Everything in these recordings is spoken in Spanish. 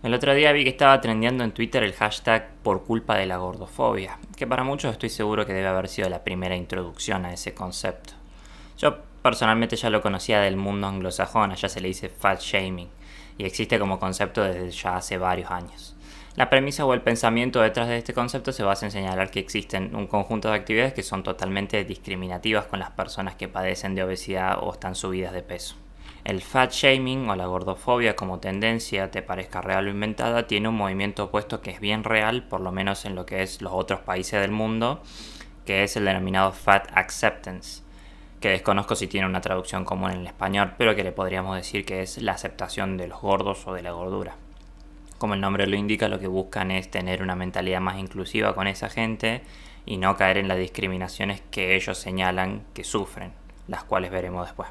El otro día vi que estaba trendeando en Twitter el hashtag por culpa de la gordofobia, que para muchos estoy seguro que debe haber sido la primera introducción a ese concepto. Yo personalmente ya lo conocía del mundo anglosajón, allá se le dice fat shaming, y existe como concepto desde ya hace varios años. La premisa o el pensamiento detrás de este concepto se basa en señalar que existen un conjunto de actividades que son totalmente discriminativas con las personas que padecen de obesidad o están subidas de peso. El fat shaming o la gordofobia como tendencia, te parezca real o inventada, tiene un movimiento opuesto que es bien real, por lo menos en lo que es los otros países del mundo, que es el denominado fat acceptance, que desconozco si tiene una traducción común en el español, pero que le podríamos decir que es la aceptación de los gordos o de la gordura. Como el nombre lo indica, lo que buscan es tener una mentalidad más inclusiva con esa gente y no caer en las discriminaciones que ellos señalan que sufren, las cuales veremos después.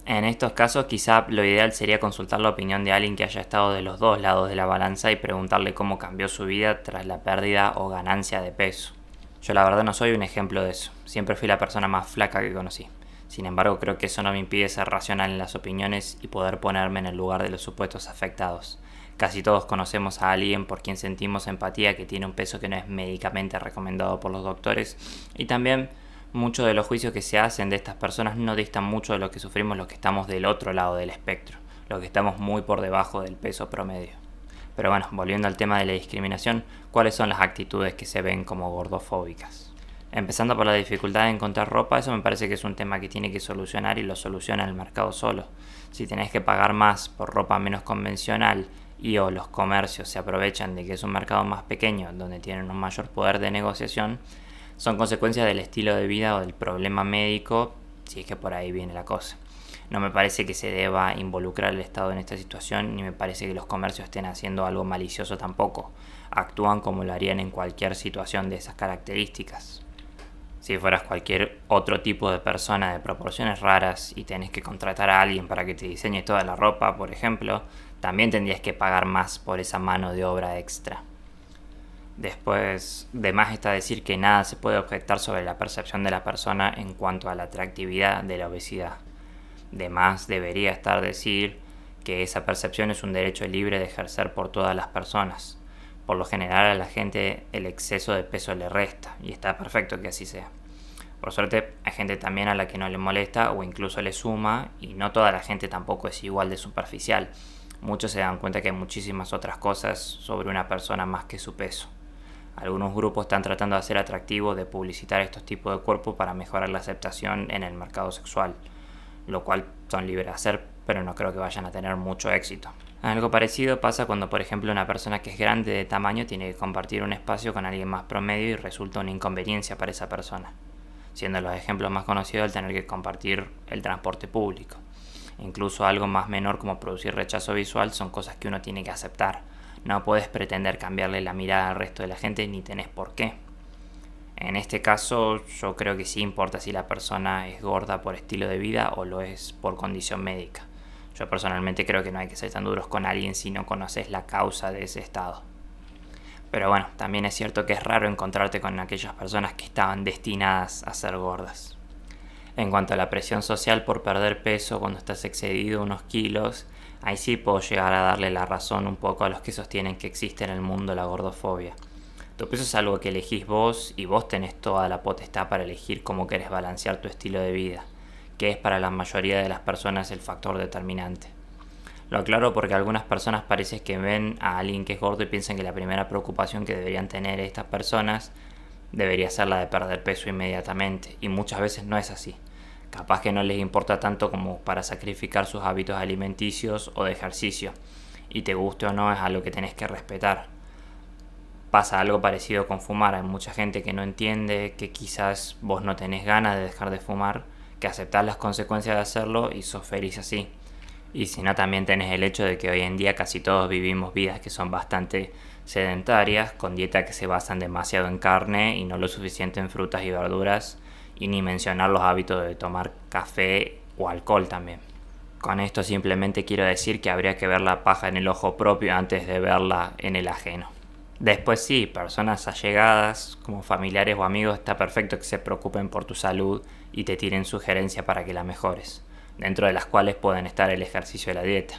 En estos casos quizá lo ideal sería consultar la opinión de alguien que haya estado de los dos lados de la balanza y preguntarle cómo cambió su vida tras la pérdida o ganancia de peso. Yo la verdad no soy un ejemplo de eso, siempre fui la persona más flaca que conocí. Sin embargo, creo que eso no me impide ser racional en las opiniones y poder ponerme en el lugar de los supuestos afectados. Casi todos conocemos a alguien por quien sentimos empatía que tiene un peso que no es médicamente recomendado por los doctores, y también muchos de los juicios que se hacen de estas personas no distan mucho de lo que sufrimos los que estamos del otro lado del espectro, los que estamos muy por debajo del peso promedio. Pero bueno, volviendo al tema de la discriminación, ¿cuáles son las actitudes que se ven como gordofóbicas? Empezando por la dificultad de encontrar ropa, eso me parece que es un tema que tiene que solucionar y lo soluciona el mercado solo. Si tenés que pagar más por ropa menos convencional y o los comercios se aprovechan de que es un mercado más pequeño donde tienen un mayor poder de negociación, son consecuencias del estilo de vida o del problema médico, si es que por ahí viene la cosa. No me parece que se deba involucrar al Estado en esta situación, ni me parece que los comercios estén haciendo algo malicioso tampoco. Actúan como lo harían en cualquier situación de esas características. Si fueras cualquier otro tipo de persona de proporciones raras y tenés que contratar a alguien para que te diseñe toda la ropa, por ejemplo, también tendrías que pagar más por esa mano de obra extra. Después, de más está decir que nada se puede objetar sobre la percepción de la persona en cuanto a la atractividad de la obesidad. De más debería estar decir que esa percepción es un derecho libre de ejercer por todas las personas. Por lo general a la gente el exceso de peso le resta, y está perfecto que así sea. Por suerte hay gente también a la que no le molesta o incluso le suma, y no toda la gente tampoco es igual de superficial. Muchos se dan cuenta que hay muchísimas otras cosas sobre una persona más que su peso. Algunos grupos están tratando de hacer atractivo de publicitar estos tipos de cuerpos para mejorar la aceptación en el mercado sexual, lo cual son libres de hacer, pero no creo que vayan a tener mucho éxito. Algo parecido pasa cuando, por ejemplo, una persona que es grande de tamaño tiene que compartir un espacio con alguien más promedio y resulta una inconveniencia para esa persona, siendo los ejemplos más conocidos el tener que compartir el transporte público. Incluso algo más menor como producir rechazo visual son cosas que uno tiene que aceptar. No puedes pretender cambiarle la mirada al resto de la gente ni tenés por qué. En este caso yo creo que sí importa si la persona es gorda por estilo de vida o lo es por condición médica. Yo personalmente creo que no hay que ser tan duros con alguien si no conoces la causa de ese estado. Pero bueno, también es cierto que es raro encontrarte con aquellas personas que estaban destinadas a ser gordas. En cuanto a la presión social por perder peso cuando estás excedido unos kilos, ahí sí puedo llegar a darle la razón un poco a los que sostienen que existe en el mundo la gordofobia. Tu peso es algo que elegís vos y vos tenés toda la potestad para elegir cómo querés balancear tu estilo de vida, que es para la mayoría de las personas el factor determinante. Lo aclaro porque algunas personas parece que ven a alguien que es gordo y piensan que la primera preocupación que deberían tener estas personas debería ser la de perder peso inmediatamente, y muchas veces no es así. Capaz que no les importa tanto como para sacrificar sus hábitos alimenticios o de ejercicio, y te guste o no es algo que tenés que respetar. Pasa algo parecido con fumar, hay mucha gente que no entiende que quizás vos no tenés ganas de dejar de fumar, que aceptás las consecuencias de hacerlo y sos feliz así. Y si no, también tenés el hecho de que hoy en día casi todos vivimos vidas que son bastante sedentarias, con dietas que se basan demasiado en carne y no lo suficiente en frutas y verduras, y ni mencionar los hábitos de tomar café o alcohol también. Con esto simplemente quiero decir que habría que ver la paja en el ojo propio antes de verla en el ajeno. Después sí, personas allegadas, como familiares o amigos, está perfecto que se preocupen por tu salud y te tiren sugerencias para que la mejores, dentro de las cuales pueden estar el ejercicio y la dieta.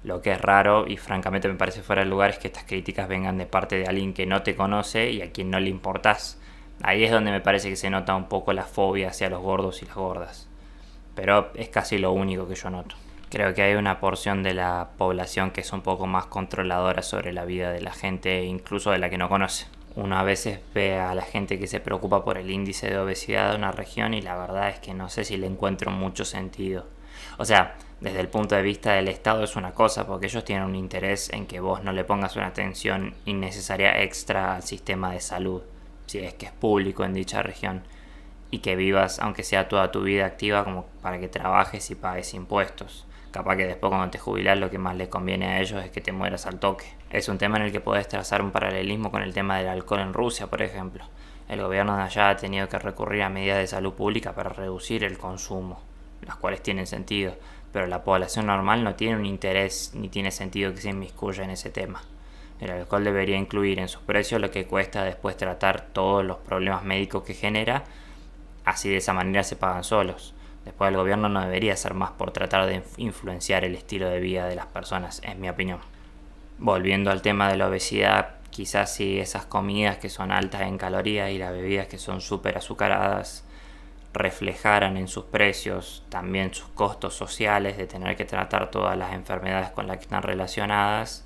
Lo que es raro y francamente me parece fuera de lugar es que estas críticas vengan de parte de alguien que no te conoce y a quien no le importás. Ahí es donde me parece que se nota un poco la fobia hacia los gordos y las gordas. Pero es casi lo único que yo noto. Creo que hay una porción de la población que es un poco más controladora sobre la vida de la gente, incluso de la que no conoce. Uno a veces ve a la gente que se preocupa por el índice de obesidad de una región y la verdad es que no sé si le encuentro mucho sentido. O sea, desde el punto de vista del Estado es una cosa, porque ellos tienen un interés en que vos no le pongas una atención innecesaria extra al sistema de salud, si es que es público en dicha región, y que vivas, aunque sea toda tu vida activa, como para que trabajes y pagues impuestos. Capaz que después cuando te jubilás lo que más les conviene a ellos es que te mueras al toque. Es un tema en el que podés trazar un paralelismo con el tema del alcohol en Rusia, por ejemplo. El gobierno de allá ha tenido que recurrir a medidas de salud pública para reducir el consumo, las cuales tienen sentido, pero la población normal no tiene un interés ni tiene sentido que se inmiscuya en ese tema. El alcohol debería incluir en sus precios lo que cuesta después tratar todos los problemas médicos que genera, así de esa manera se pagan solos. Después el gobierno no debería hacer más por tratar de influenciar el estilo de vida de las personas, en mi opinión. Volviendo al tema de la obesidad, quizás si esas comidas que son altas en calorías y las bebidas que son súper azucaradas reflejaran en sus precios también sus costos sociales de tener que tratar todas las enfermedades con las que están relacionadas,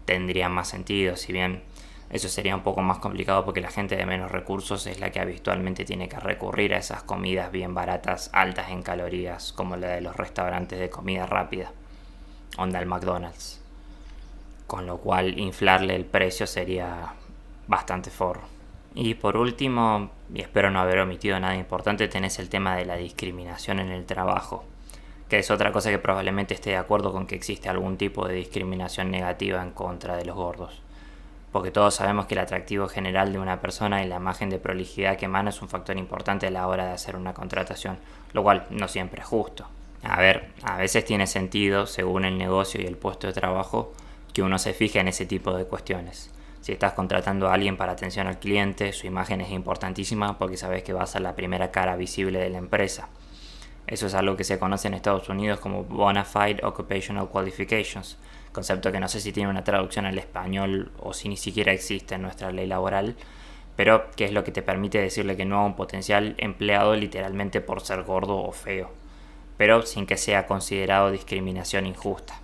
tendría más sentido, si bien eso sería un poco más complicado porque la gente de menos recursos es la que habitualmente tiene que recurrir a esas comidas bien baratas, altas en calorías, como la de los restaurantes de comida rápida, onda el McDonald's. Con lo cual inflarle el precio sería bastante forro. Y por último, y espero no haber omitido nada importante, tenés el tema de la discriminación en el trabajo, que es otra cosa que probablemente esté de acuerdo con que existe algún tipo de discriminación negativa en contra de los gordos. Porque todos sabemos que el atractivo general de una persona y la imagen de prolijidad que emana es un factor importante a la hora de hacer una contratación, lo cual no siempre es justo. A ver, a veces tiene sentido, según el negocio y el puesto de trabajo, que uno se fije en ese tipo de cuestiones. Si estás contratando a alguien para atención al cliente, su imagen es importantísima porque sabes que va a ser la primera cara visible de la empresa. Eso es algo que se conoce en Estados Unidos como Bona Fide Occupational Qualifications, concepto que no sé si tiene una traducción al español o si ni siquiera existe en nuestra ley laboral, pero que es lo que te permite decirle que no a un potencial empleado literalmente por ser gordo o feo, pero sin que sea considerado discriminación injusta.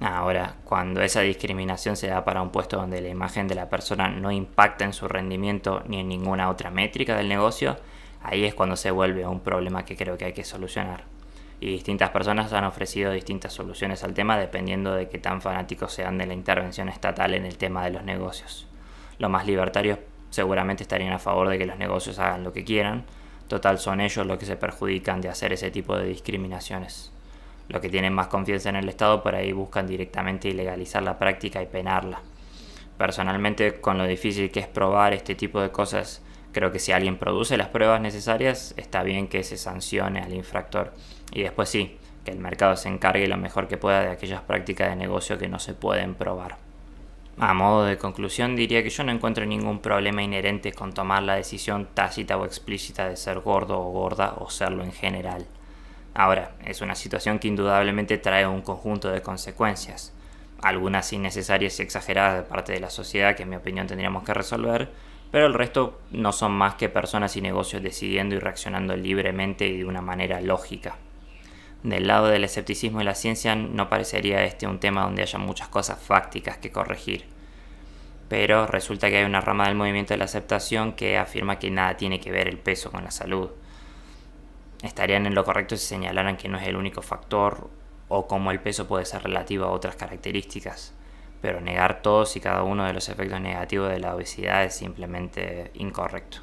Ahora, cuando esa discriminación se da para un puesto donde la imagen de la persona no impacta en su rendimiento ni en ninguna otra métrica del negocio, ahí es cuando se vuelve un problema que creo que hay que solucionar. Y distintas personas han ofrecido distintas soluciones al tema dependiendo de qué tan fanáticos sean de la intervención estatal en el tema de los negocios. Los más libertarios seguramente estarían a favor de que los negocios hagan lo que quieran, total son ellos los que se perjudican de hacer ese tipo de discriminaciones. Los que tienen más confianza en el Estado por ahí buscan directamente ilegalizar la práctica y penarla. Personalmente, con lo difícil que es probar este tipo de cosas, creo que si alguien produce las pruebas necesarias, está bien que se sancione al infractor. Y después sí, que el mercado se encargue lo mejor que pueda de aquellas prácticas de negocio que no se pueden probar. A modo de conclusión, diría que yo no encuentro ningún problema inherente con tomar la decisión tácita o explícita de ser gordo o gorda o serlo en general. Ahora, es una situación que indudablemente trae un conjunto de consecuencias, algunas innecesarias y exageradas de parte de la sociedad que en mi opinión tendríamos que resolver, pero el resto no son más que personas y negocios decidiendo y reaccionando libremente y de una manera lógica. Del lado del escepticismo y la ciencia no parecería este un tema donde haya muchas cosas fácticas que corregir, pero resulta que hay una rama del movimiento de la aceptación que afirma que nada tiene que ver el peso con la salud. Estarían en lo correcto si señalaran que no es el único factor o cómo el peso puede ser relativo a otras características, pero negar todos y cada uno de los efectos negativos de la obesidad es simplemente incorrecto.